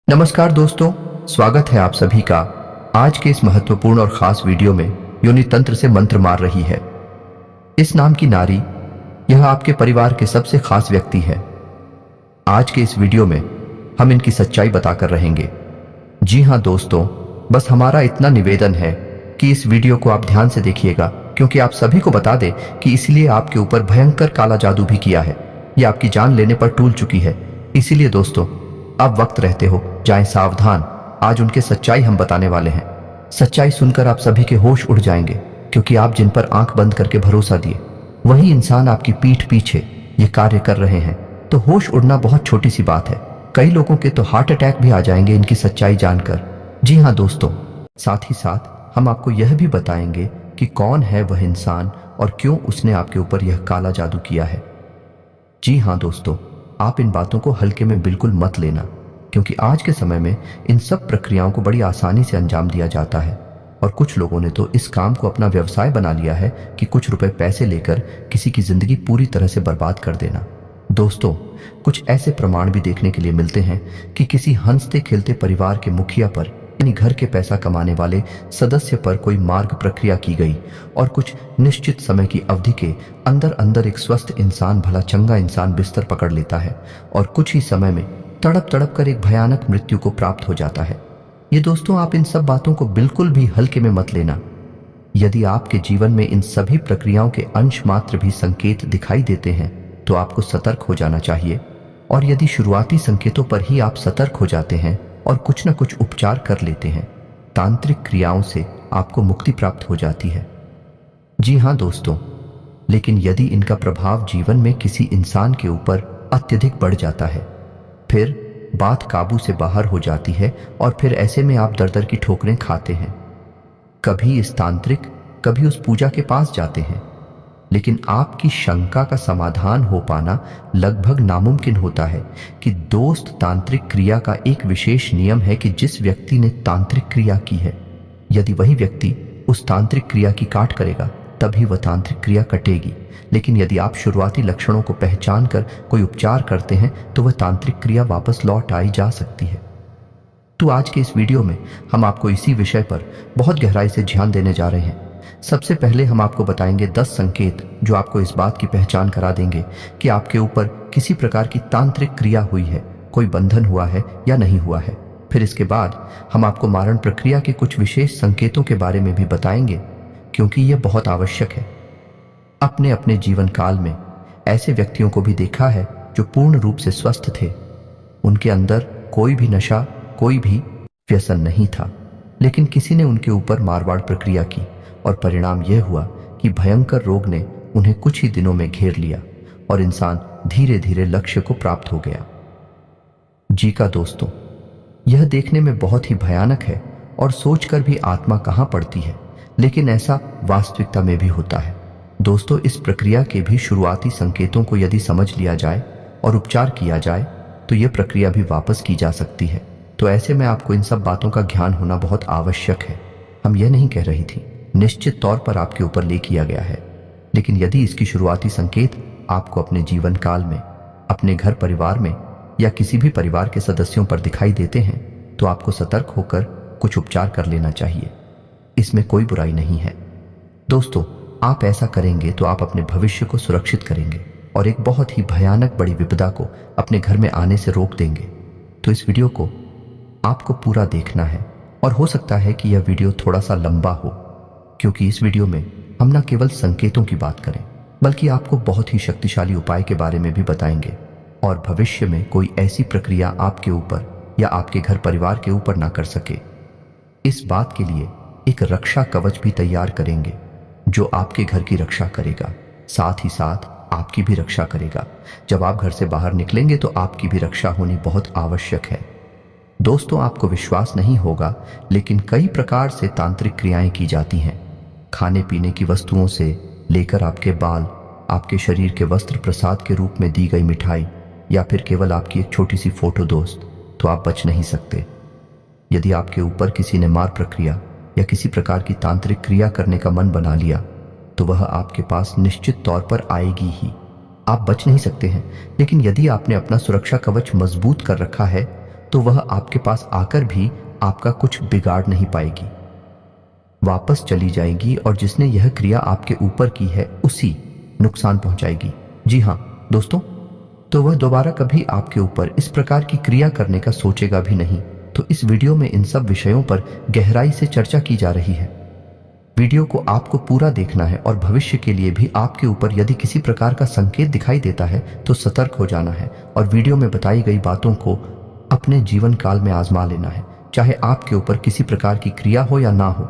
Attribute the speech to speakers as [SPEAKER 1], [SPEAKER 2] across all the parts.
[SPEAKER 1] नमस्कार दोस्तों, स्वागत है आप सभी का आज के इस महत्वपूर्ण और खास वीडियो में। योनि तंत्र से मंत्र मार रही है इस नाम की नारी, यह आपके परिवार के सबसे खास व्यक्ति है। आज के इस वीडियो में हम इनकी सच्चाई बताकर रहेंगे। जी हाँ दोस्तों, बस हमारा इतना निवेदन है कि इस वीडियो को आप ध्यान से देखिएगा, क्योंकि आप सभी को बता दें कि इसलिए आपके ऊपर भयंकर काला जादू भी किया है। यह आपकी जान लेने पर टूल चुकी है। इसीलिए दोस्तों, अब वक्त रहते हो जाएं सावधान। आज उनके सच्चाई हम बताने वाले हैं। सच्चाई सुनकर आप सभी के होश उड़ जाएंगे, क्योंकि आप जिन पर आंख बंद करके भरोसा दिए, वही इंसान आपकी पीठ पीछे ये कार्य कर रहे हैं। तो होश उड़ना बहुत छोटी सी बात है। कई लोगों के तो हार्ट अटैक भी आ जाएंगे इनकी सच्चाई जानकर। जी हाँ दोस्तों, साथ ही साथ हम आपको यह भी बताएंगे कि कौन है वह इंसान और क्यों उसने आपके ऊपर यह काला जादू किया है। जी हाँ दोस्तों, आप इन बातों को हल्के में बिल्कुल मत लेना, क्योंकि आज के समय में इन सब प्रक्रियाओं को बड़ी आसानी से अंजाम दिया जाता है। और कुछ लोगों ने तो इस काम को अपना व्यवसाय बना लिया है कि कुछ रुपए पैसे लेकर किसी की जिंदगी पूरी तरह से बर्बाद कर देना। दोस्तों, कुछ ऐसे प्रमाण भी देखने के लिए मिलते हैं कि किसी हंसते खेलते परिवार के मुखिया पर, यानी घर के पैसा कमाने वाले सदस्य पर कोई मार्ग प्रक्रिया की गई और कुछ निश्चित समय की अवधि के अंदर अंदर एक स्वस्थ इंसान, भला चंगा इंसान बिस्तर पकड़ लेता है और कुछ ही समय में तड़प तड़प कर एक भयानक मृत्यु को प्राप्त हो जाता है। ये दोस्तों, आप इन सब बातों को बिल्कुल भी हल्के में मत लेना। यदि आपके जीवन में इन सभी प्रक्रियाओं के अंश मात्र भी संकेत दिखाई देते हैं तो आपको सतर्क हो जाना चाहिए। और यदि शुरुआती संकेतों पर ही आप सतर्क हो जाते हैं और कुछ न कुछ उपचार कर लेते हैं, तांत्रिक क्रियाओं से आपको मुक्ति प्राप्त हो जाती है। जी हाँ दोस्तों, लेकिन यदि इनका प्रभाव जीवन में किसी इंसान के ऊपर अत्यधिक बढ़ जाता है, फिर बात काबू से बाहर हो जाती है और फिर ऐसे में आप दर दर की ठोकरें खाते हैं। कभी इस तांत्रिक, कभी उस पूजा के पास जाते हैं, लेकिन आपकी शंका का समाधान हो पाना लगभग नामुमकिन होता है। कि दोस्त, तांत्रिक क्रिया का एक विशेष नियम है कि जिस व्यक्ति ने तांत्रिक क्रिया की है, यदि वही व्यक्ति उस तांत्रिक क्रिया की काट करेगा, तभी वह तांत्रिक क्रिया कटेगी। लेकिन यदि आप शुरुआती लक्षणों को पहचान कर कोई उपचार करते हैं तो वह तांत्रिक क्रिया वापस लौट आई जा सकती है। तो आज के इस वीडियो में हम आपको इसी विषय पर बहुत गहराई से ध्यान देने जा रहे हैं। सबसे पहले हम आपको बताएंगे 10 संकेत जो आपको इस बात की पहचान करा देंगे कि आपके ऊपर किसी प्रकार की तांत्रिक क्रिया हुई है, कोई बंधन हुआ है या नहीं हुआ है। फिर इसके बाद हम आपको मारण प्रक्रिया के कुछ विशेष संकेतों के बारे में भी बताएंगे, क्योंकि यह बहुत आवश्यक है। अपने अपने जीवन काल में ऐसे व्यक्तियों को भी देखा है जो पूर्ण रूप से स्वस्थ थे। उनके अंदर कोई भी नशा, कोई भी व्यसन नहीं था, लेकिन किसी ने उनके ऊपर मारवाड़ प्रक्रिया की और परिणाम यह हुआ कि भयंकर रोग ने उन्हें कुछ ही दिनों में घेर लिया और इंसान धीरे धीरे लक्ष्य को प्राप्त हो गया। जी का दोस्तों, यह देखने में बहुत ही भयानक है और सोचकर भी आत्मा कहां पड़ती है, लेकिन ऐसा वास्तविकता में भी होता है। दोस्तों, इस प्रक्रिया के भी शुरुआती संकेतों को यदि समझ लिया जाए और उपचार किया जाए तो यह प्रक्रिया भी वापस की जा सकती है। तो ऐसे में आपको इन सब बातों का ज्ञान होना बहुत आवश्यक है। हम यह नहीं कह रही थी, निश्चित तौर पर आपके ऊपर ले किया गया है, लेकिन यदि इसकी शुरुआती संकेत आपको अपने जीवन काल में, अपने घर परिवार में या किसी भी परिवार के सदस्यों पर दिखाई देते हैं तो आपको सतर्क होकर कुछ उपचार कर लेना चाहिए। इसमें कोई बुराई नहीं है। दोस्तों, आप ऐसा करेंगे तो आप अपने भविष्य को सुरक्षित करेंगे और एक बहुत ही भयानक बड़ी विपदा को अपने घर में आने से रोक देंगे। तो इस वीडियो को आपको पूरा देखना है और हो सकता है कि यह वीडियो थोड़ा सा लंबा हो, क्योंकि इस वीडियो में हम न केवल संकेतों की बात करें, बल्कि आपको बहुत ही शक्तिशाली उपाय के बारे में भी बताएंगे और भविष्य में कोई ऐसी प्रक्रिया आपके ऊपर या आपके घर परिवार के ऊपर ना कर सके। इस बात के लिए एक रक्षा कवच भी तैयार करेंगे जो आपके घर की रक्षा करेगा, साथ ही साथ आपकी भी रक्षा करेगा। जब आप घर से बाहर निकलेंगे तो आपकी भी रक्षा होनी बहुत आवश्यक है। दोस्तों, आपको विश्वास नहीं होगा, लेकिन कई प्रकार से तांत्रिक क्रियाएं की जाती हैं। खाने पीने की वस्तुओं से लेकर आपके बाल, आपके शरीर के वस्त्र, प्रसाद के रूप में दी गई मिठाई या फिर केवल आपकी एक छोटी सी फोटो दोस्त, तो आप बच नहीं सकते। यदि आपके ऊपर किसी ने मार प्रक्रिया या किसी प्रकार की तांत्रिक क्रिया करने का मन बना लिया तो वह आपके पास निश्चित तौर पर आएगी ही। आप बच नहीं सकते हैं, लेकिन यदि आपने अपना सुरक्षा कवच मजबूत कर रखा है तो वह आपके पास आकर भी आपका कुछ बिगाड़ नहीं पाएगी, वापस चली जाएगी और जिसने यह क्रिया आपके ऊपर की है उसी नुकसान पहुंचाएगी। जी हाँ दोस्तों, तो वह दोबारा कभी आपके ऊपर इस प्रकार की क्रिया करने का सोचेगा भी नहीं। तो इस वीडियो में इन सब विषयों पर गहराई से चर्चा की जा रही है। वीडियो को आपको पूरा देखना है और भविष्य के लिए भी आपके ऊपर यदि किसी प्रकार का संकेत दिखाई देता है तो सतर्क हो जाना है और वीडियो में बताई गई बातों को अपने जीवन काल में आजमा लेना है। चाहे आपके ऊपर किसी प्रकार की क्रिया हो या ना हो,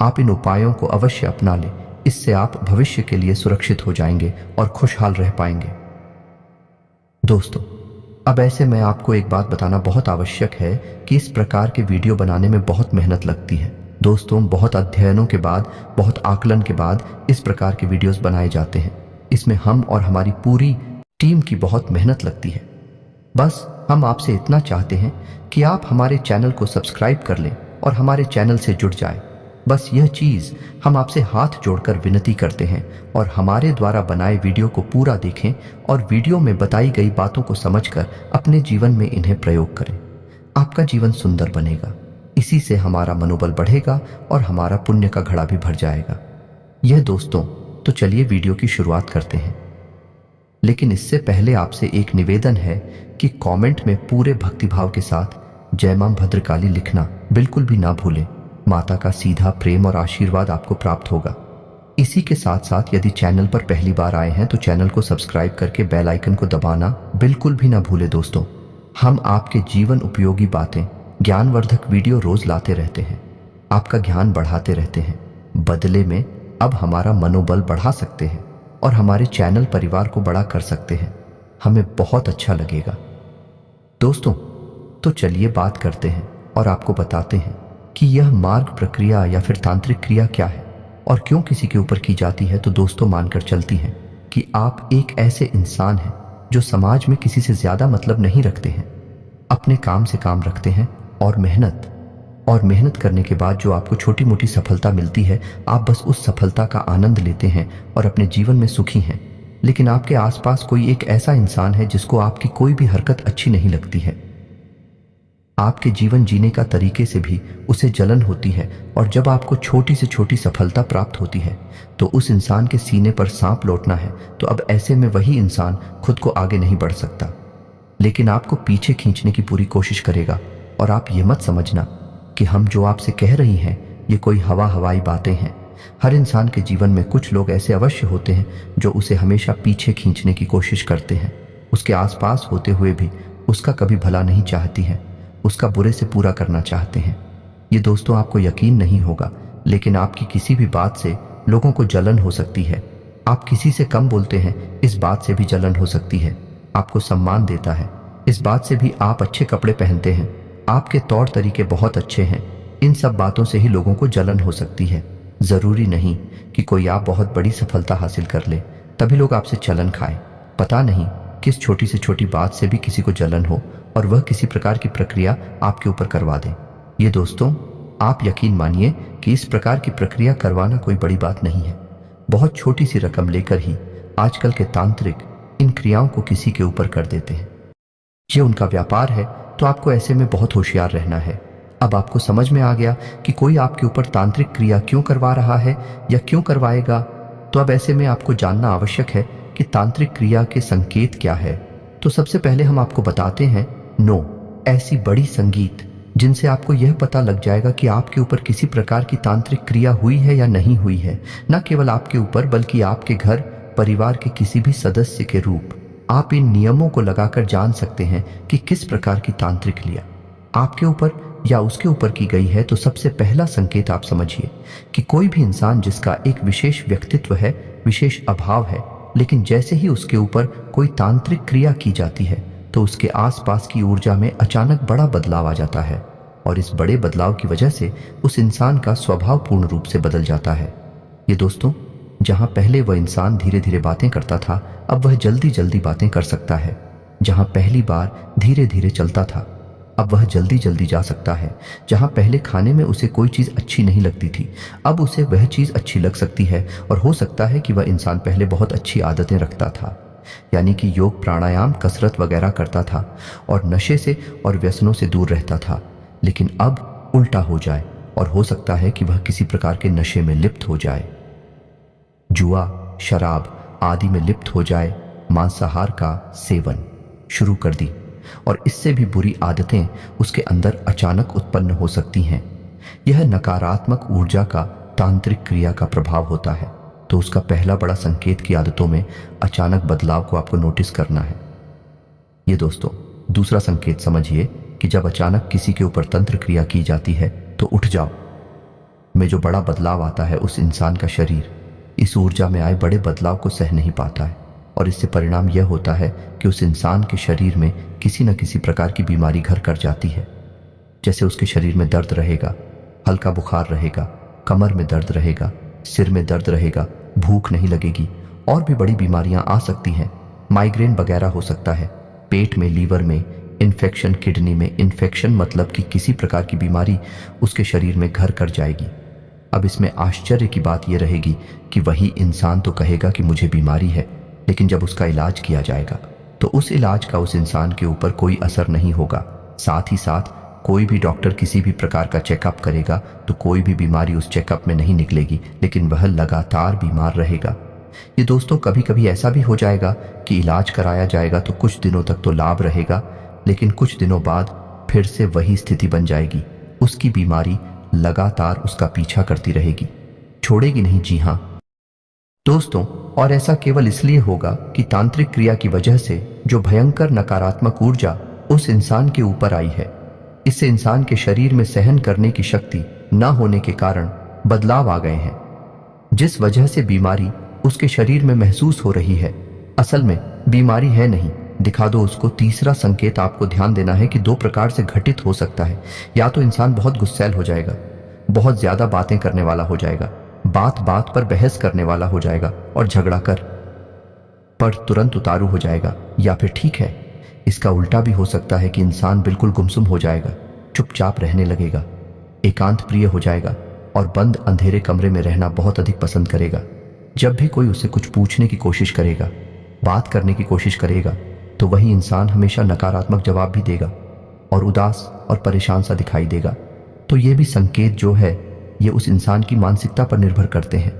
[SPEAKER 1] आप इन उपायों को अवश्य अपना लें। इससे आप भविष्य के लिए सुरक्षित हो जाएंगे और खुशहाल रह पाएंगे। दोस्तों, अब ऐसे में आपको एक बात बताना बहुत आवश्यक है कि इस प्रकार के वीडियो बनाने में बहुत मेहनत लगती है। दोस्तों, बहुत अध्ययनों के बाद, बहुत आकलन के बाद इस प्रकार के वीडियोस बनाए जाते हैं। इसमें हम और हमारी पूरी टीम की बहुत मेहनत लगती है। बस हम आपसे इतना चाहते हैं कि आप हमारे चैनल को सब्सक्राइब कर लें और हमारे चैनल से जुड़ जाए। बस यह चीज़ हम आपसे हाथ जोड़कर विनती करते हैं और हमारे द्वारा बनाए वीडियो को पूरा देखें और वीडियो में बताई गई बातों को समझकर अपने जीवन में इन्हें प्रयोग करें। आपका जीवन सुंदर बनेगा, इसी से हमारा मनोबल बढ़ेगा और हमारा पुण्य का घड़ा भी भर जाएगा। यह दोस्तों, तो चलिए वीडियो की शुरुआत करते हैं। लेकिन इससे पहले आपसे एक निवेदन है कि कमेंट में पूरे भक्तिभाव के साथ जय मां भद्रकाली लिखना बिल्कुल भी ना भूलें। माता का सीधा प्रेम और आशीर्वाद आपको प्राप्त होगा। इसी के साथ साथ यदि चैनल पर पहली बार आए हैं तो चैनल को सब्सक्राइब करके बेल आइकन को दबाना बिल्कुल भी ना भूले। दोस्तों, हम आपके जीवन उपयोगी बातें, ज्ञानवर्धक वीडियो रोज लाते रहते हैं, आपका ज्ञान बढ़ाते रहते हैं। बदले में अब हमारा मनोबल बढ़ा सकते हैं और हमारे चैनल परिवार को बड़ा कर सकते हैं। हमें बहुत अच्छा लगेगा। दोस्तों, तो चलिए बात करते हैं और आपको बताते हैं कि यह मार्ग प्रक्रिया या फिर तांत्रिक क्रिया क्या है और क्यों किसी के ऊपर की जाती है। तो दोस्तों, मानकर चलती हैं कि आप एक ऐसे इंसान हैं जो समाज में किसी से ज्यादा मतलब नहीं रखते हैं, अपने काम से काम रखते हैं और मेहनत करने के बाद जो आपको छोटी मोटी सफलता मिलती है, आप बस उस सफलता का आनंद लेते हैं और अपने जीवन में सुखी हैं। लेकिन आपके आसपास कोई एक ऐसा इंसान है जिसको आपकी कोई भी हरकत अच्छी नहीं लगती है, आपके जीवन जीने का तरीके से भी उसे जलन होती है और जब आपको छोटी से छोटी सफलता प्राप्त होती है तो उस इंसान के सीने पर सांप लौटना है। तो अब ऐसे में वही इंसान खुद को आगे नहीं बढ़ सकता, लेकिन आपको पीछे खींचने की पूरी कोशिश करेगा। और आप ये मत समझना कि हम जो आपसे कह रही हैं ये कोई हवाई बातें हैं। हर इंसान के जीवन में कुछ लोग ऐसे अवश्य होते हैं जो उसे हमेशा पीछे खींचने की कोशिश करते हैं, उसके आसपास होते हुए भी उसका कभी भला नहीं चाहती हैं, उसका बुरे से पूरा करना चाहते हैं। ये दोस्तों, आपको यकीन नहीं होगा, लेकिन आपकी किसी भी बात से लोगों को जलन हो सकती है। आप किसी से कम बोलते हैं, इस बात से भी जलन हो सकती है। आपको सम्मान देता है, इस बात से भी। आप अच्छे कपड़े पहनते हैं, आपके तौर तरीके बहुत अच्छे हैं, इन सब बातों से ही लोगों को जलन हो सकती है। जरूरी नहीं कि कोई आप बहुत बड़ी सफलता हासिल कर ले तभी लोग आपसे जलन खाएं। पता नहीं किस छोटी से छोटी बात से भी किसी को जलन हो और वह किसी प्रकार की प्रक्रिया आपके ऊपर करवा दे। ये दोस्तों, आप यकीन मानिए कि इस प्रकार की प्रक्रिया करवाना कोई बड़ी बात नहीं है। बहुत छोटी सी रकम लेकर ही आजकल के तांत्रिक इन क्रियाओं को किसी के ऊपर कर देते हैं। ये उनका व्यापार है, तो आपको ऐसे में बहुत होशियार रहना है। अब आपको समझ में आ गया कि कोई आपके ऊपर तांत्रिक क्रिया क्यों करवा रहा है या क्यों करवाएगा। तो अब ऐसे में आपको जानना आवश्यक है कि तांत्रिक क्रिया के संकेत क्या है। तो सबसे पहले हम आपको बताते हैं 9 ऐसी बड़ी संगीत जिनसे आपको यह पता लग जाएगा कि आपके ऊपर किसी प्रकार की तांत्रिक क्रिया हुई है या नहीं हुई है। न केवल आपके ऊपर बल्कि आपके घर परिवार के किसी भी सदस्य के रूप। आप इन नियमों को लगाकर जान सकते हैं कि किस प्रकार की तांत्रिक क्रिया आपके ऊपर या उसके ऊपर की गई है। तो सबसे पहला संकेत आप समझिए कि कोई भी इंसान जिसका एक विशेष व्यक्तित्व है, विशेष अभाव है, लेकिन जैसे ही उसके ऊपर कोई तांत्रिक क्रिया की जाती है तो उसके आसपास की ऊर्जा में अचानक बड़ा बदलाव आ जाता है और इस बड़े बदलाव की वजह से उस इंसान का स्वभाव पूर्ण रूप से बदल जाता है। ये दोस्तों, जहां पहले वह इंसान धीरे धीरे बातें करता था, अब वह जल्दी जल्दी बातें कर सकता है। जहां पहली बार धीरे धीरे चलता था, अब वह जल्दी जल्दी जा सकता है। जहां पहले खाने में उसे कोई चीज अच्छी नहीं लगती थी, अब उसे वह चीज अच्छी लग सकती है। और हो सकता है कि वह इंसान पहले बहुत अच्छी आदतें रखता था, यानी कि योग प्राणायाम कसरत वगैरह करता था और नशे से और व्यसनों से दूर रहता था। लेकिन अब उल्टा हो जाए और हो सकता है कि वह किसी प्रकार के नशे में लिप्त हो जाए, जुआ, शराब आदि में लिप्त हो जाए, मांसाहार का सेवन शुरू कर दी और इससे भी बुरी आदतें उसके अंदर अचानक उत्पन्न हो सकती हैं। यह नकारात्मक ऊर्जा का तांत्रिक क्रिया का प्रभाव होता है। तो उसका पहला बड़ा संकेत की आदतों में अचानक बदलाव को आपको नोटिस करना है। ये दोस्तों दूसरा संकेत समझिए कि जब अचानक किसी के ऊपर तंत्र क्रिया की जाती है तो उठ जाओ में जो बड़ा बदलाव आता है, उस इंसान का शरीर इस ऊर्जा में आए बड़े बदलाव को सह नहीं पाता है और इससे परिणाम यह होता है कि उस इंसान के शरीर में किसी न किसी प्रकार की बीमारी घर कर जाती है। जैसे उसके शरीर में दर्द रहेगा, हल्का बुखार रहेगा, कमर में दर्द रहेगा, सिर में दर्द रहेगा, भूख नहीं लगेगी और भी बड़ी बीमारियां आ सकती हैं। माइग्रेन वगैरह हो सकता है, पेट में, लीवर में इन्फेक्शन, किडनी में इन्फेक्शन, मतलब कि किसी प्रकार की बीमारी उसके शरीर में घर कर जाएगी। अब इसमें आश्चर्य की बात यह रहेगी कि वही इंसान तो कहेगा कि मुझे बीमारी है, लेकिन जब उसका इलाज किया जाएगा तो उस इलाज का उस इंसान के ऊपर कोई असर नहीं होगा। साथ ही साथ कोई भी डॉक्टर किसी भी प्रकार का चेकअप करेगा तो कोई भी बीमारी उस चेकअप में नहीं निकलेगी, लेकिन वह लगातार बीमार रहेगा। ये दोस्तों कभी कभी ऐसा भी हो जाएगा कि इलाज कराया जाएगा तो कुछ दिनों तक तो लाभ रहेगा, लेकिन कुछ दिनों बाद फिर से वही स्थिति बन जाएगी। उसकी बीमारी लगातार उसका पीछा करती रहेगी, छोड़ेगी नहीं। जी हाँ दोस्तों, और ऐसा केवल इसलिए होगा कि तांत्रिक क्रिया की वजह से जो भयंकर नकारात्मक ऊर्जा उस इंसान के ऊपर आई है, इससे इंसान के शरीर में सहन करने की शक्ति न होने के कारण बदलाव आ गए हैं, जिस वजह से बीमारी उसके शरीर में महसूस हो रही है। असल में बीमारी है नहीं, दिखा दो उसको। तीसरा संकेत आपको ध्यान देना है कि दो प्रकार से घटित हो सकता है। या तो इंसान बहुत गुस्सैल हो जाएगा, बहुत ज्यादा बातें करने वाला हो जाएगा, बात बात पर बहस करने वाला हो जाएगा और झगड़ा कर पर तुरंत उतारू हो जाएगा। या फिर ठीक है, इसका उल्टा भी हो सकता है कि इंसान बिल्कुल गुमसुम हो जाएगा, चुपचाप रहने लगेगा, एकांत प्रिय हो जाएगा और बंद अंधेरे कमरे में रहना बहुत अधिक पसंद करेगा। जब भी कोई उसे कुछ पूछने की कोशिश करेगा, बात करने की कोशिश करेगा, तो वही इंसान हमेशा नकारात्मक जवाब भी देगा और उदास और परेशान सा दिखाई देगा। तो ये भी संकेत जो है ये उस इंसान की मानसिकता पर निर्भर करते हैं,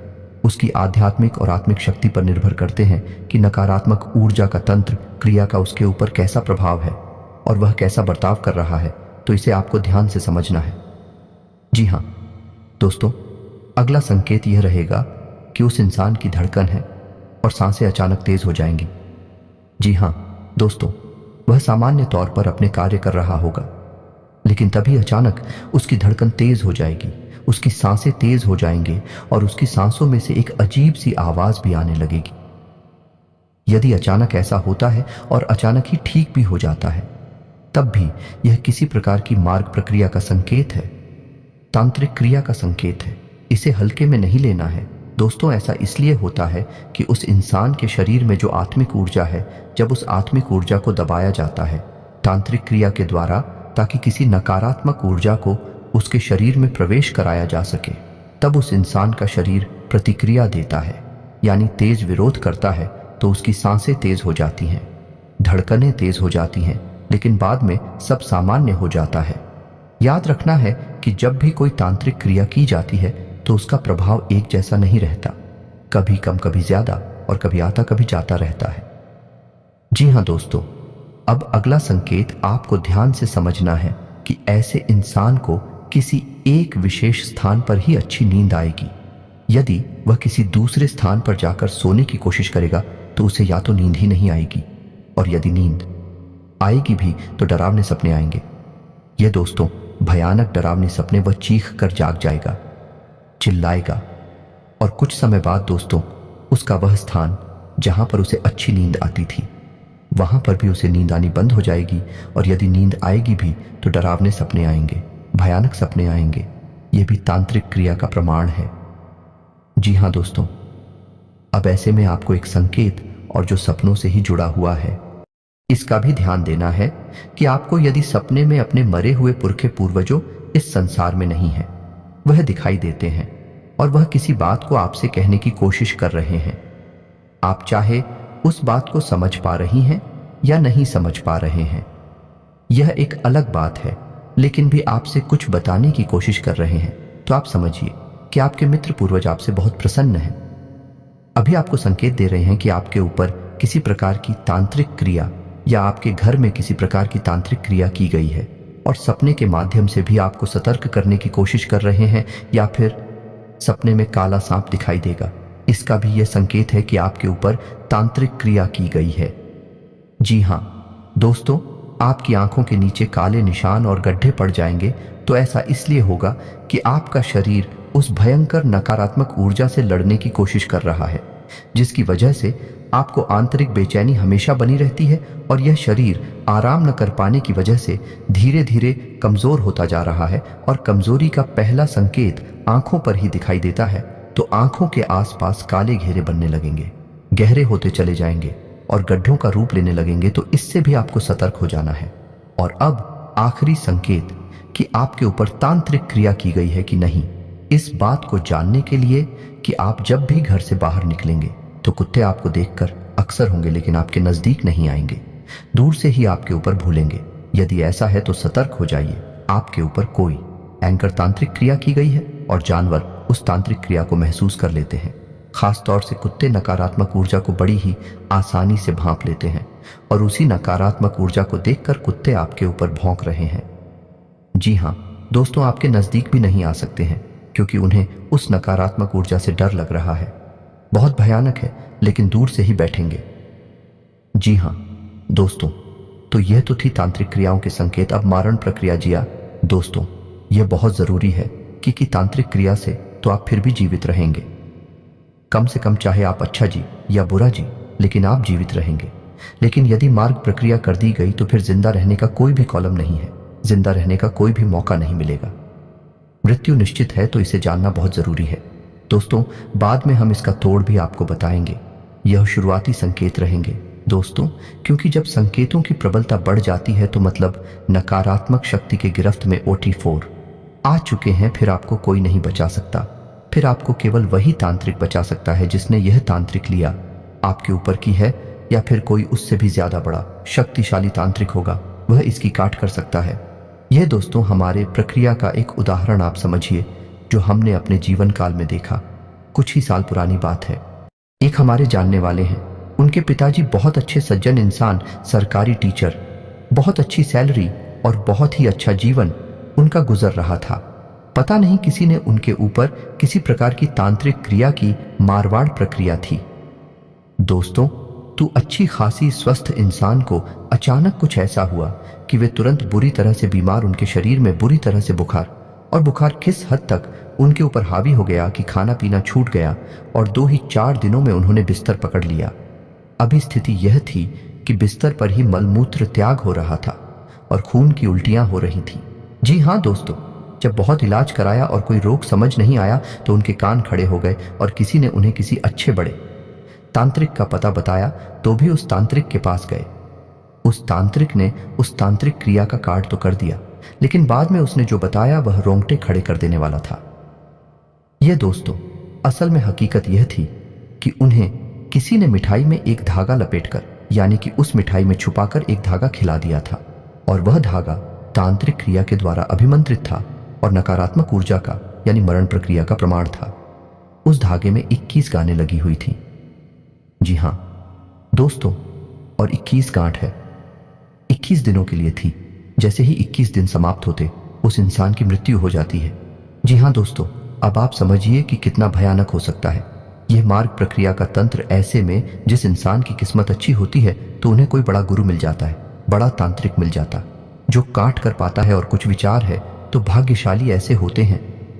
[SPEAKER 1] उसकी आध्यात्मिक और आत्मिक शक्ति पर निर्भर करते हैं कि नकारात्मक ऊर्जा का तंत्र क्रिया का उसके ऊपर कैसा प्रभाव है और वह कैसा बर्ताव कर रहा है। तो इसे आपको ध्यान से समझना है। जी हाँ दोस्तों, अगला संकेत यह रहेगा कि उस इंसान की धड़कन है और सांसें अचानक तेज हो जाएंगी। जी हाँ दोस्तों, वह सामान्य तौर पर अपने कार्य कर रहा होगा, लेकिन तभी अचानक उसकी धड़कन तेज हो जाएगी, उसकी सांसें तेज हो जाएंगे और उसकी सांसों में से एक अजीब सी आवाज भी आने लगेगी। यदि अचानक ऐसा होता है और अचानक ही ठीक भी हो जाता है, तब भी यह किसी प्रकार की मार्ग प्रक्रिया का संकेत है, तांत्रिक क्रिया का संकेत है। इसे हल्के में नहीं लेना है दोस्तों। ऐसा इसलिए होता है कि उस इंसान के शरीर में जो आत्मिक ऊर्जा है, जब उस आत्मिक ऊर्जा को दबाया जाता है तांत्रिक क्रिया के द्वारा, ताकि किसी नकारात्मक ऊर्जा को उसके शरीर में प्रवेश कराया जा सके, तब उस इंसान का शरीर प्रतिक्रिया देता है, यानी तेज विरोध करता है। तो उसकी सांसें तेज हो जाती हैं, धड़कनें तेज हो जाती हैं, लेकिन बाद में सब सामान्य हो जाता है। याद रखना है कि जब भी कोई तांत्रिक क्रिया की जाती है तो उसका प्रभाव एक जैसा नहीं रहता, कभी कम कभी ज्यादा और कभी आता कभी जाता रहता है। जी हाँ दोस्तों, अब अगला संकेत आपको ध्यान से समझना है कि ऐसे इंसान को किसी एक विशेष स्थान पर ही अच्छी नींद आएगी। यदि वह किसी दूसरे स्थान पर जाकर सोने की कोशिश करेगा तो उसे या तो नींद ही नहीं आएगी, और यदि नींद आएगी भी तो डरावने सपने आएंगे। ये दोस्तों भयानक डरावने सपने, वह चीख कर जाग जाएगा, चिल्लाएगा, और कुछ समय बाद दोस्तों उसका वह स्थान जहां पर उसे अच्छी नींद आती थी वहां पर भी उसे नींद आनी बंद हो जाएगी, और यदि नींद आएगी भी तो डरावने सपने आएंगे, भयानक सपने आएंगे। यह भी तांत्रिक क्रिया का प्रमाण है। जी हाँ दोस्तों, अब ऐसे में आपको एक संकेत और जो सपनों से ही जुड़ा हुआ है इसका भी ध्यान देना है कि आपको यदि सपने में अपने मरे हुए पुरखे पूर्वजों इस संसार में नहीं है, वह दिखाई देते हैं और वह किसी बात को आपसे कहने की कोशिश कर रहे हैं, आप चाहे उस बात को समझ पा रही हैं या नहीं समझ पा रहे हैं, यह एक अलग बात है। लेकिन भी आपसे कुछ बताने की कोशिश कर रहे हैं तो आप समझिए कि आपके मित्र पूर्वज आपसे बहुत प्रसन्न हैं। अभी आपको संकेत दे रहे हैं कि आपके ऊपर किसी प्रकार की तांत्रिक क्रिया या आपके घर में किसी प्रकार की तांत्रिक क्रिया की गई है, और सपने के माध्यम से भी आपको सतर्क करने की कोशिश कर रहे हैं, या फिर सपने में काला सांप दिखाई देगा, इसका भी यह संकेत है कि आपके ऊपर तांत्रिक क्रिया की गई है। जी हां दोस्तों, आपकी आंखों के नीचे काले निशान और गड्ढे पड़ जाएंगे तो ऐसा इसलिए होगा कि आपका शरीर उस भयंकर नकारात्मक ऊर्जा से लड़ने की कोशिश कर रहा है, जिसकी वजह से आपको आंतरिक बेचैनी हमेशा बनी रहती है, और यह शरीर आराम न कर पाने की वजह से धीरे धीरे कमजोर होता जा रहा है। और कमजोरी का पहला संकेत आंखों पर ही दिखाई देता है, तो आंखों के आसपास काले घेरे बनने लगेंगे, गहरे होते चले जाएंगे और गड्ढों का रूप लेने लगेंगे। तो इससे भी आपको सतर्क हो जाना है। और अब आखिरी संकेत कि आपके ऊपर तांत्रिक क्रिया की गई है कि नहीं, इस बात को जानने के लिए कि आप जब भी घर से बाहर निकलेंगे तो कुत्ते आपको देखकर अक्सर होंगे लेकिन आपके नजदीक नहीं आएंगे, दूर से ही आपके ऊपर भूलेंगे। यदि ऐसा है तो सतर्क हो जाइए, आपके ऊपर कोई एंकर तांत्रिक क्रिया की गई है और जानवर उस तांत्रिक क्रिया को महसूस कर लेते हैं। खास तौर से कुत्ते नकारात्मक ऊर्जा को बड़ी ही आसानी से भांप लेते हैं, और उसी नकारात्मक ऊर्जा को देखकर कुत्ते आपके ऊपर भौंक रहे हैं। जी हाँ दोस्तों, आपके नजदीक भी नहीं आ सकते हैं क्योंकि उन्हें उस नकारात्मक ऊर्जा से डर लग रहा है। बहुत भयानक है, लेकिन दूर से ही बैठेंगे। जी हाँ दोस्तों, तो यह तो थी तांत्रिक क्रियाओं के संकेत। अब मारण प्रक्रिया। जिया दोस्तों, यह बहुत जरूरी है कि तांत्रिक क्रिया से तो आप फिर भी जीवित रहेंगे, कम से कम चाहे आप अच्छा जी या बुरा जी, लेकिन आप जीवित रहेंगे। लेकिन यदि मार्ग प्रक्रिया कर दी गई तो फिर जिंदा रहने का कोई भी कॉलम नहीं है, जिंदा रहने का कोई भी मौका नहीं मिलेगा। मृत्यु निश्चित है, तो इसे जानना बहुत जरूरी है दोस्तों। बाद में हम इसका तोड़ भी आपको बताएंगे। यह शुरुआती संकेत रहेंगे दोस्तों, क्योंकि जब संकेतों की प्रबलता बढ़ जाती है तो मतलब नकारात्मक शक्ति के गिरफ्त में OT4 आ चुके हैं। फिर आपको कोई नहीं बचा सकता, फिर आपको केवल वही तांत्रिक बचा सकता है जिसने यह तांत्रिक लिया आपके ऊपर की है, या फिर कोई उससे भी ज्यादा बड़ा शक्तिशाली तांत्रिक होगा, वह इसकी काट कर सकता है। यह दोस्तों हमारे प्रक्रिया का एक उदाहरण आप समझिए, जो हमने अपने जीवन काल में देखा। कुछ ही साल पुरानी बात है। एक हमारे जानने वाले हैं, उनके पिताजी बहुत अच्छे सज्जन इंसान, सरकारी टीचर, बहुत अच्छी सैलरी और बहुत ही अच्छा जीवन उनका गुजर रहा था। पता नहीं किसी ने उनके ऊपर किसी प्रकार की तांत्रिक क्रिया की मारवाड़ प्रक्रिया थी। दोस्तों, तो अच्छी खासी स्वस्थ इंसान को अचानक कुछ ऐसा हुआ कि वे तुरंत बुरी तरह से बीमार, उनके शरीर में बुरी तरह से बुखार, और बुखार किस हद तक उनके ऊपर हावी हो गया कि खाना पीना छूट गया, और 2 ही 4 दिनों में उन्होंने बिस्तर पकड़ लिया। अभी स्थिति यह थी कि बिस्तर पर ही मलमूत्र त्याग हो रहा था और खून की उल्टियां हो रही थी। जी हाँ दोस्तों, जब बहुत इलाज कराया और कोई रोग समझ नहीं आया तो उनके कान खड़े हो गए और किसी ने उन्हें किसी अच्छे बड़े तांत्रिक का पता बताया तो भी उस तांत्रिक के पास गए। उस तांत्रिक ने उस तांत्रिक क्रिया का कार्ड तो कर दिया, लेकिन बाद में उसने जो बताया वह रोंगटे खड़े कर देने वाला था। यह दोस्तों असल में हकीकत यह थी कि उन्हें किसी ने मिठाई में एक धागा लपेटकर, यानी कि उस मिठाई में छुपाकर एक धागा खिला दिया था, और वह धागा तांत्रिक क्रिया के द्वारा अभिमंत्रित था और नकारात्मक ऊर्जा का यानी मरण प्रक्रिया का प्रमाण था। उस धागे में 21 गानें लगी हुई थी। जी हां दोस्तों, और 21 गांठ है, 21 दिनों के लिए थी। जैसे ही 21 दिन समाप्त होते उस इंसान की मृत्यु हो जाती है। जी हां दोस्तों, अब आप समझिए कि कितना भयानक हो सकता है यह मार्ग प्रक्रिया का तंत्र। ऐसे में जिस इंसान की किस्मत अच्छी होती है तो उन्हें कोई बड़ा गुरु मिल जाता है, बड़ा तांत्रिक मिल जाता जो काट कर पाता है। और कुछ विचार है तो भाग्यशाली ऐसे होते हैं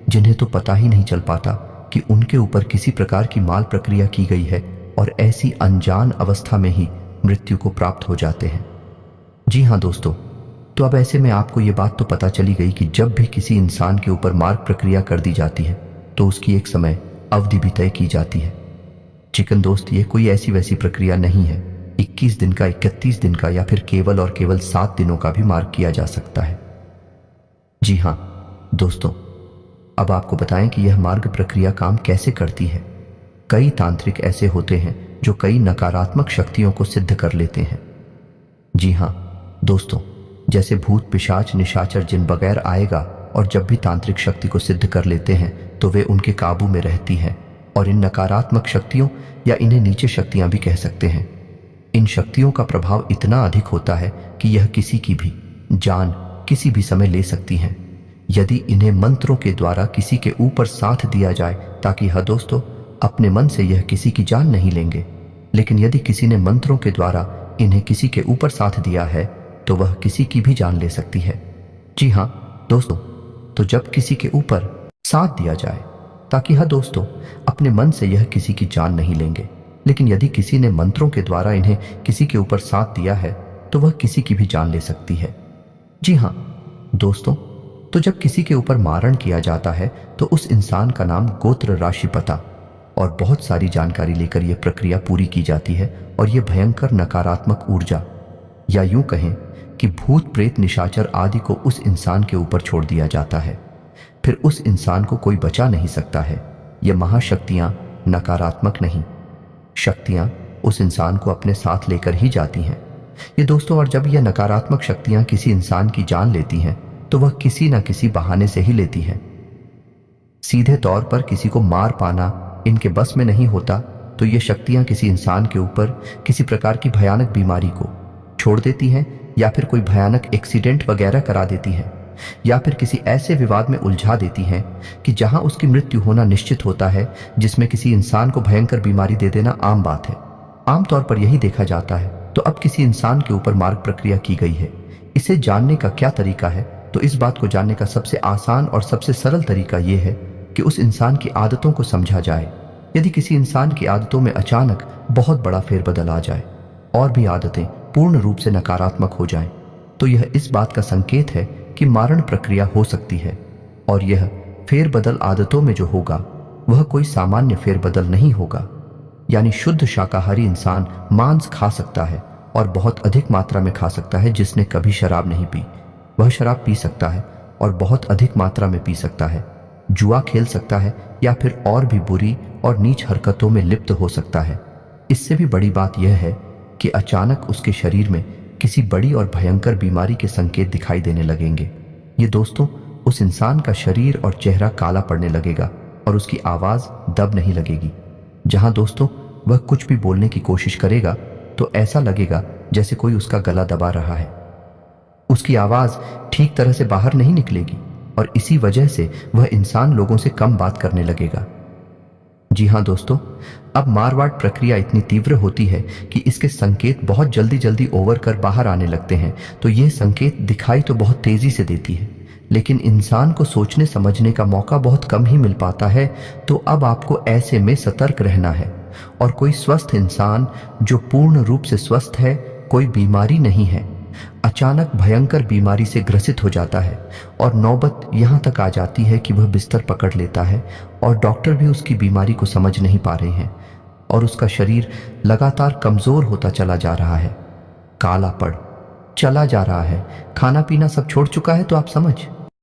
[SPEAKER 1] जिन्हें तो पता ही नहीं चल पाता कि उनके ऊपर किसी प्रकार की माल प्रक्रिया की गई है, और ऐसी अनजान अवस्था में ही मृत्यु को प्राप्त हो जाते हैं। जी हां दोस्तों, तो अब ऐसे में आपको ये बात तो पता चली गई कि जब भी किसी इंसान के ऊपर मार्ग प्रक्रिया कर दी जाती है तो उसकी एक समय अवधि भी तय की जाती है। चिकन दोस्त, ये कोई ऐसी वैसी प्रक्रिया नहीं है। 21 दिन का, 31 दिन का, या फिर केवल और केवल 7 दिनों का भी मार्ग किया जा सकता है। जी हां दोस्तों, अब आपको बताएं कि यह मार्ग प्रक्रिया काम कैसे करती है। कई तांत्रिक ऐसे होते हैं जो कई नकारात्मक शक्तियों को सिद्ध कर लेते हैं। जी हाँ दोस्तों, जैसे भूत, पिशाच, निशाचर, जिन वगैरह आएगा और जब भी तांत्रिक शक्ति को सिद्ध कर लेते हैं तो वे उनके काबू में रहती हैं। और इन नकारात्मक शक्तियों, या इन्हें नीचे शक्तियां भी कह सकते हैं, इन शक्तियों का प्रभाव इतना अधिक होता है कि यह किसी की भी जान किसी भी समय ले सकती हैं, यदि इन्हें मंत्रों के द्वारा किसी के ऊपर साथ दिया जाए। ताकि हाँ दोस्तों, अपने मन से यह किसी की जान नहीं लेंगे, लेकिन यदि किसी ने मंत्रों के द्वारा इन्हें किसी के ऊपर साथ दिया है तो वह किसी की भी जान ले सकती है। जी हाँ दोस्तों, तो जब किसी के ऊपर साथ दिया जाए, ताकि हाँ दोस्तों, अपने मन से यह किसी की जान नहीं लेंगे, लेकिन यदि किसी ने मंत्रों के द्वारा इन्हें किसी के ऊपर साथ दिया है तो वह किसी की भी जान ले सकती है। जी हाँ दोस्तों, तो जब किसी के ऊपर मारण किया जाता है तो उस इंसान का नाम, गोत्र, राशि, पता और बहुत सारी जानकारी लेकर यह प्रक्रिया पूरी की जाती है। और यह भयंकर नकारात्मक ऊर्जा, या यूं कहें कि भूत, प्रेत, निशाचर आदि को उस इंसान के ऊपर छोड़ दिया जाता है। फिर उस इंसान को कोई बचा नहीं सकता है। यह महाशक्तियां नकारात्मक नहीं, शक्तियां उस इंसान को अपने साथ लेकर ही जाती हैं। ये दोस्तों, और जब यह नकारात्मक शक्तियां किसी इंसान की जान लेती हैं तो वह किसी न किसी बहाने से ही लेती हैं। सीधे तौर पर किसी को मार पाना इनके बस में नहीं होता, तो ये शक्तियां किसी इंसान के ऊपर किसी प्रकार की भयानक बीमारी को छोड़ देती हैं, या फिर कोई भयानक एक्सीडेंट वगैरह करा देती हैं, या फिर किसी ऐसे विवाद में उलझा देती हैं कि जहां उसकी मृत्यु होना निश्चित होता है, जिसमें किसी इंसान को भयंकर बीमारी दे देना आम बात है। आमतौर पर यही देखा जाता है। तो अब किसी इंसान के ऊपर मार्ग प्रक्रिया की गई है, इसे जानने का क्या तरीका है? तो इस बात को जानने का सबसे आसान और सबसे सरल तरीका यह है कि उस इंसान की आदतों को समझा जाए। यदि किसी इंसान की आदतों में अचानक बहुत बड़ा फेरबदल आ जाए और भी आदतें पूर्ण रूप से नकारात्मक हो जाएं, तो यह इस बात का संकेत है कि मारण प्रक्रिया हो सकती है। और यह फेरबदल आदतों में जो होगा वह कोई सामान्य फेरबदल नहीं होगा। यानी शुद्ध शाकाहारी इंसान मांस खा सकता है और बहुत अधिक मात्रा में खा सकता है। जिसने कभी शराब नहीं पी वह शराब पी सकता है और बहुत अधिक मात्रा में पी सकता है। जुआ खेल सकता है या फिर और भी बुरी और नीच हरकतों में लिप्त हो सकता है। इससे भी बड़ी बात यह है कि अचानक उसके शरीर में किसी बड़ी और भयंकर बीमारी के संकेत दिखाई देने लगेंगे। ये दोस्तों, उस इंसान का शरीर और चेहरा काला पड़ने लगेगा और उसकी आवाज दब नहीं लगेगी। जहां दोस्तों वह कुछ भी बोलने की कोशिश करेगा तो ऐसा लगेगा जैसे कोई उसका गला दबा रहा है। उसकी आवाज ठीक तरह से बाहर नहीं निकलेगी और इसी वजह से वह इंसान लोगों से कम बात करने लगेगा। जी हाँ दोस्तों, अब मारवाड़ प्रक्रिया इतनी तीव्र होती है कि इसके संकेत बहुत जल्दी जल्दी ओवर कर बाहर आने लगते हैं। तो ये संकेत दिखाई तो बहुत तेजी से देती है, लेकिन इंसान को सोचने समझने का मौका बहुत कम ही मिल पाता है। तो अब आपको ऐसे में सतर्क रहना है। और कोई स्वस्थ इंसान जो पूर्ण रूप से स्वस्थ है, कोई बीमारी नहीं है, अचानक भयंकर बीमारी से ग्रसित हो जाता है और नौबत यहां तक आ जाती है कि वह बिस्तर पकड़ लेता है और डॉक्टर भी उसकी बीमारी को समझ नहीं पा रहे हैं और उसका शरीर लगातार कमजोर होता चला जा रहा है, काला पड़ चला जा रहा है, खाना पीना सब छोड़ चुका है। तो आप समझ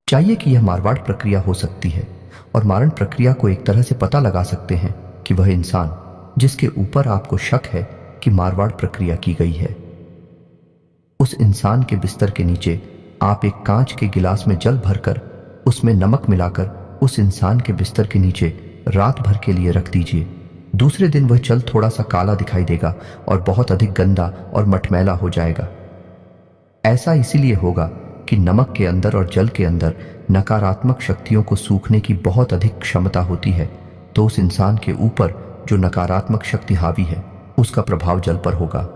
[SPEAKER 1] चाहिए कि यह मारवाड़ प्रक्रिया हो सकती है। और मारण प्रक्रिया को एक तरह से पता लगा सकते हैं कि वह इंसान जिसके ऊपर आपको शक है कि मारवाड़ प्रक्रिया की गई है, उस इंसान के बिस्तर के नीचे आप एक कांच के गिलास में जल भरकर उसमें नमक मिलाकर उस इंसान के बिस्तर के नीचे रात भर के लिए रख दीजिए। दूसरे दिन वह जल थोड़ा सा काला दिखाई देगा और बहुत अधिक गंदा और मटमैला हो जाएगा। ऐसा इसीलिए होगा कि नमक के अंदर और जल के अंदर नकारात्मक शक्तियों को सूखने की बहुत अधिक क्षमता होती है। तो उस इंसान के ऊपर जो नकारात्मक शक्ति हावी है उसका प्रभाव जल पर होगा,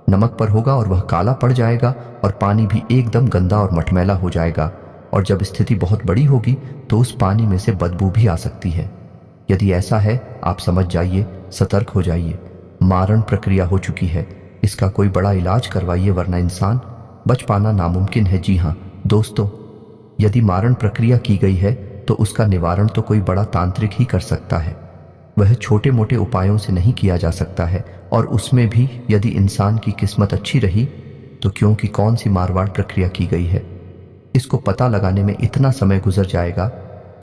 [SPEAKER 1] नमक पर होगा और वह काला पड़ जाएगा और पानी भी एकदम गंदा और मटमैला हो जाएगा। और जब स्थिति बहुत बड़ी होगी तो उस पानी में से बदबू भी आ सकती है। यदि ऐसा है, आप समझ जाइए, सतर्क हो जाइए, मारण प्रक्रिया हो चुकी है। इसका कोई बड़ा इलाज करवाइए, वरना इंसान बच पाना नामुमकिन है। जी हाँ दोस्तों, यदि मारण प्रक्रिया की गई है तो उसका निवारण तो कोई बड़ा तांत्रिक ही कर सकता है। वह छोटे मोटे उपायों से नहीं किया जा सकता है। और उसमें भी यदि इंसान की किस्मत अच्छी रही तो, क्योंकि कौन सी मारवाड़ प्रक्रिया की गई है इसको पता लगाने में इतना समय गुजर जाएगा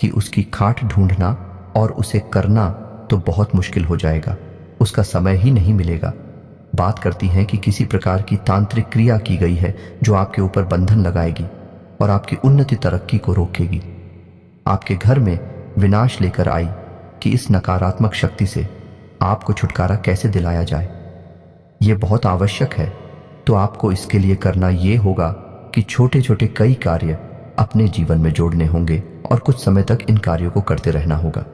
[SPEAKER 1] कि उसकी खाट ढूंढना और उसे करना तो बहुत मुश्किल हो जाएगा। उसका समय ही नहीं मिलेगा। बात करती हैं कि किसी प्रकार की तांत्रिक क्रिया की गई है जो आपके ऊपर बंधन लगाएगी और आपकी उन्नति तरक्की को रोकेगी। आपके घर में विनाश लेकर आई कि इस नकारात्मक शक्ति से आपको छुटकारा कैसे दिलाया जाए। यह बहुत आवश्यक है, तो आपको इसके लिए करना यह होगा कि छोटे छोटे कई कार्य अपने जीवन में जोड़ने होंगे और कुछ समय तक इन कार्यों को करते रहना होगा।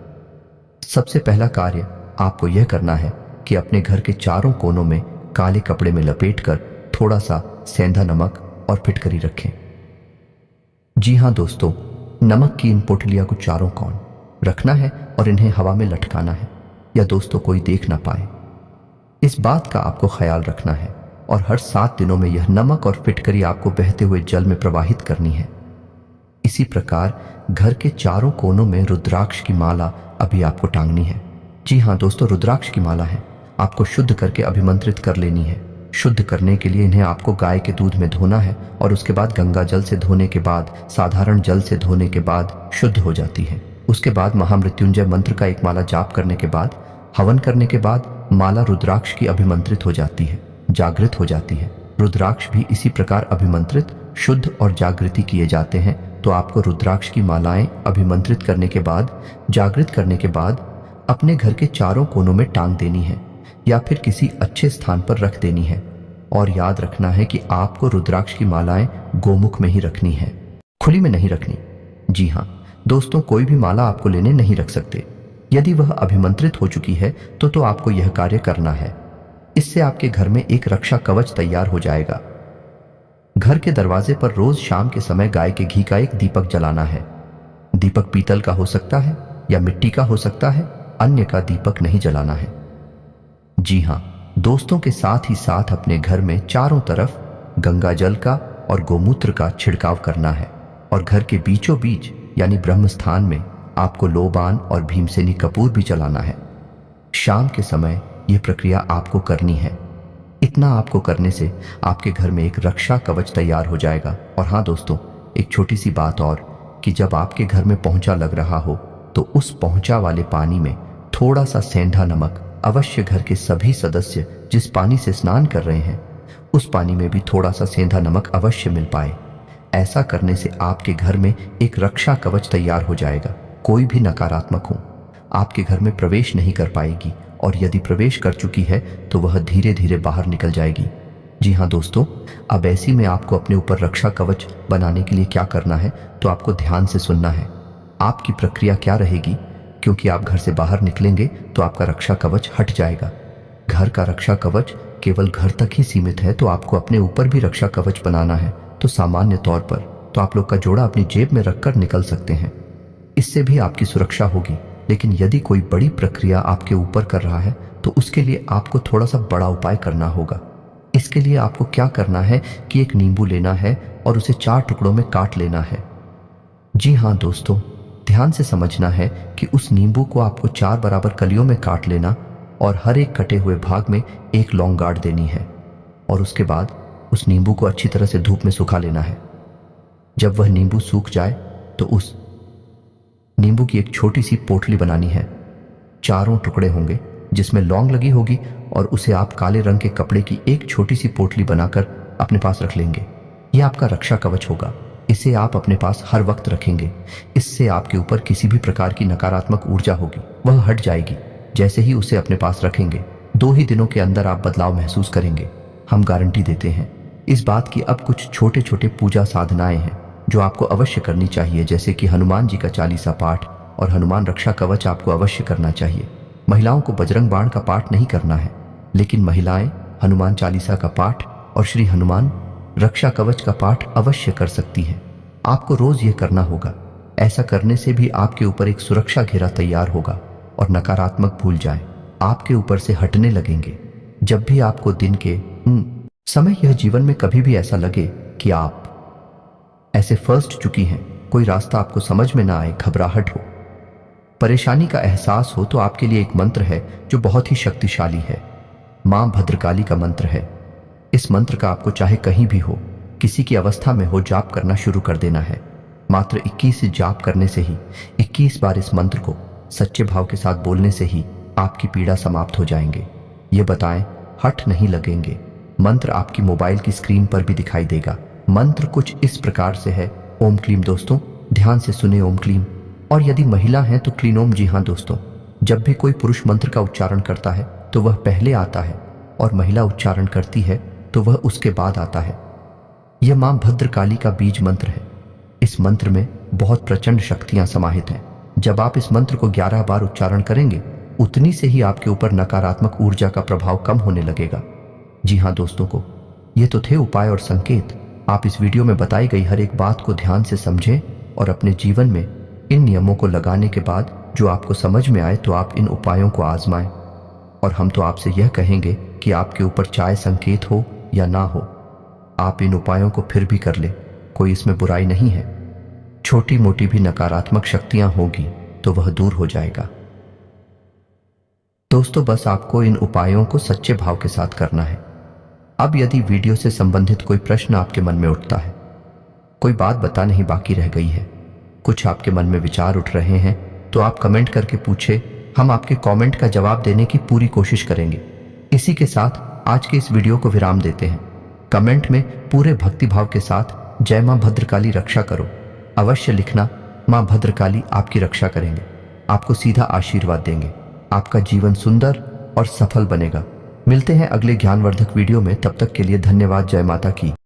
[SPEAKER 1] सबसे पहला कार्य आपको यह करना है कि अपने घर के चारों कोनों में काले कपड़े में लपेटकर थोड़ा सा सेंधा नमक और फिटकरी रखें। जी हाँ दोस्तों, नमक की इन पोटलियां को चारों कोण रखना है और इन्हें हवा में लटकाना है या दोस्तों कोई देख ना पाए, इस बात का आपको ख्याल रखना है। और हर 7 दिनों में यह नमक और फिटकरी आपको बहते हुए जल में प्रवाहित करनी है। इसी प्रकार घर के चारों कोनों में रुद्राक्ष की माला अभी आपको टांगनी है। जी हाँ दोस्तों, रुद्राक्ष की माला है, आपको शुद्ध करके अभिमंत्रित कर लेनी है। शुद्ध करने के लिए इन्हें आपको गाय के दूध में धोना है और उसके बाद गंगा जल से धोने के बाद, साधारण जल से धोने के बाद शुद्ध हो जाती है। उसके बाद महामृत्युंजय मंत्र का एक माला जाप करने के बाद, हवन करने के बाद माला रुद्राक्ष की अभिमंत्रित हो जाती है, जागृत हो जाती है। रुद्राक्ष भी इसी प्रकार अभिमंत्रित, शुद्ध और जागृति किए जाते हैं। तो आपको रुद्राक्ष की मालाएं अभिमंत्रित करने के बाद, जागृत करने के बाद अपने घर के चारों कोनों में टांग देनी है या फिर किसी अच्छे स्थान पर रख देनी है। और याद रखना है कि आपको रुद्राक्ष की मालाएं गोमुख में ही रखनी है, खुली में नहीं रखनी। जी हाँ दोस्तों, कोई भी माला आपको लेने नहीं रख सकते। यदि वह अभिमंत्रित हो चुकी है तो आपको यह कार्य करना है। इससे आपके घर में एक रक्षा कवच तैयार हो जाएगा। घर के दरवाजे पर रोज शाम के समय गाय के घी का एक दीपक जलाना है। दीपक पीतल का हो सकता है या मिट्टी का हो सकता है, अन्य का दीपक नहीं जलाना है। जी हाँ दोस्तों, के साथ ही साथ अपने घर में चारों तरफ गंगा जल का और गोमूत्र का छिड़काव करना है और घर के बीचों बीच यानी ब्रह्म स्थान में आपको लोबान और भीमसेनी कपूर भी जलाना है। शाम के समय यह प्रक्रिया आपको करनी है। इतना आपको करने से आपके घर में एक रक्षा कवच तैयार हो जाएगा। और हाँ दोस्तों, एक छोटी सी बात और, कि जब आपके घर में पोंछा लग रहा हो तो उस पोंछा वाले पानी में थोड़ा सा सेंधा नमक अवश्य घर के सभी सदस्य जिस पानी से स्नान कर रहे हैं उस पानी में भी थोड़ा सा सेंधा नमक अवश्य मिल पाए। ऐसा करने से आपके घर में एक रक्षा कवच तैयार हो जाएगा। कोई भी नकारात्मक हो आपके घर में प्रवेश नहीं कर पाएगी और यदि प्रवेश कर चुकी है तो वह धीरे धीरे बाहर निकल जाएगी। जी हाँ दोस्तों, अब ऐसी में आपको अपने ऊपर रक्षा कवच बनाने के लिए क्या करना है तो आपको ध्यान से सुनना है। आपकी प्रक्रिया क्या रहेगी, क्योंकि आप घर से बाहर निकलेंगे तो आपका रक्षा कवच हट जाएगा। घर का रक्षा कवच केवल घर तक ही सीमित है, तो आपको अपने ऊपर भी रक्षा कवच बनाना है। तो सामान्य तौर पर तो आप लोग का जोड़ा अपनी जेब में रखकर निकल सकते हैं, इससे भी आपकी सुरक्षा होगी। लेकिन यदि कोई बड़ी प्रक्रिया आपके ऊपर कर रहा है तो उसके लिए आपको थोड़ा सा बड़ा उपाय करना होगा। इसके लिए आपको क्या करना है कि एक नींबू लेना है और उसे 4 टुकड़ों में काट लेना है। जी हाँ दोस्तों, ध्यान से समझना है कि उस नींबू को आपको 4 बराबर कलियों में काट लेना और हर एक कटे हुए भाग में एक लौंग गाड़ देनी है। और उसके बाद उस नींबू को अच्छी तरह से धूप में सुखा लेना है। जब वह नींबू सूख जाए तो उस नींबू की एक छोटी सी पोटली बनानी है। चारों टुकड़े होंगे जिसमें लौंग लगी होगी और उसे आप काले रंग के कपड़े की एक छोटी सी पोटली बनाकर अपने पास रख लेंगे। यह आपका रक्षा कवच होगा। इसे आप अपने पास हर वक्त रखेंगे। इससे आपके ऊपर किसी भी प्रकार की नकारात्मक ऊर्जा होगी वह हट जाएगी। जैसे ही उसे अपने पास रखेंगे 2 ही दिनों के अंदर आप बदलाव महसूस करेंगे। हम गारंटी देते हैं इस बात की। अब कुछ छोटे छोटे पूजा साधनाएं हैं जो आपको अवश्य करनी चाहिए, जैसे कि हनुमान जी का चालीसा पाठ और हनुमान रक्षा कवच आपको अवश्य करना चाहिए। महिलाओं को बजरंग बाण का पाठ नहीं करना है, लेकिन महिलाएं हनुमान चालीसा का पाठ और श्री हनुमान रक्षा कवच का पाठ अवश्य कर सकती हैं। आपको रोज यह करना होगा। ऐसा करने से भी आपके ऊपर एक सुरक्षा घेरा तैयार होगा और नकारात्मक भूल जाए आपके ऊपर से हटने लगेंगे। जब भी आपको दिन के समय यह जीवन में कभी भी ऐसा लगे कि आप ऐसे फंस चुकी हैं, कोई रास्ता आपको समझ में ना आए, घबराहट हो, परेशानी का एहसास हो, तो आपके लिए एक मंत्र है जो बहुत ही शक्तिशाली है। मां भद्रकाली का मंत्र है। इस मंत्र का आपको चाहे कहीं भी हो, किसी की अवस्था में हो, जाप करना शुरू कर देना है। मात्र 21 जाप करने से ही, 21 बार इस मंत्र को सच्चे भाव के साथ बोलने से ही आपकी पीड़ा समाप्त हो जाएंगे। ये बताएं, हट नहीं लगेंगे। मंत्र आपकी मोबाइल की स्क्रीन पर भी दिखाई देगा। मंत्र कुछ इस प्रकार से है। ओम क्लीम। दोस्तों ध्यान से सुने ओम क्लीम। और यदि महिला है तो क्लीन ओम। जी हाँ दोस्तों, जब भी कोई पुरुष मंत्र का उच्चारण करता है तो वह पहले आता है और महिला उच्चारण करती है तो वह उसके बाद आता है। यह मां भद्रकाली का बीज मंत्र है। इस मंत्र में बहुत प्रचंड शक्तियां समाहित हैं। जब आप इस मंत्र को 11 बार उच्चारण करेंगे उतनी से ही आपके ऊपर नकारात्मक ऊर्जा का प्रभाव कम होने लगेगा। जी हाँ दोस्तों को ये तो थे उपाय और संकेत। आप इस वीडियो में बताई गई हर एक बात को ध्यान से समझें और अपने जीवन में इन नियमों को लगाने के बाद जो आपको समझ में आए तो आप इन उपायों को आजमाएं। और हम तो आपसे यह कहेंगे कि आपके ऊपर चाहे संकेत हो या ना हो, आप इन उपायों को फिर भी कर ले, कोई इसमें बुराई नहीं है। छोटी मोटी भी नकारात्मक शक्तियां होगी तो वह दूर हो जाएगा। दोस्तों बस आपको इन उपायों को सच्चे भाव के साथ करना है। अब यदि वीडियो से संबंधित कोई प्रश्न आपके मन में उठता है, कोई बात बता नहीं बाकी रह गई है, कुछ आपके मन में विचार उठ रहे हैं, तो आप कमेंट करके पूछे। हम आपके कमेंट का जवाब देने की पूरी कोशिश करेंगे। इसी के साथ आज के इस वीडियो को विराम देते हैं। कमेंट में पूरे भक्तिभाव के साथ जय मां भद्रकाली रक्षा करो अवश्य लिखना। मां भद्रकाली आपकी रक्षा करेंगे, आपको सीधा आशीर्वाद देंगे, आपका जीवन सुंदर और सफल बनेगा। मिलते हैं अगले ज्ञानवर्धक वीडियो में, तब तक के लिए धन्यवाद। जय माता की।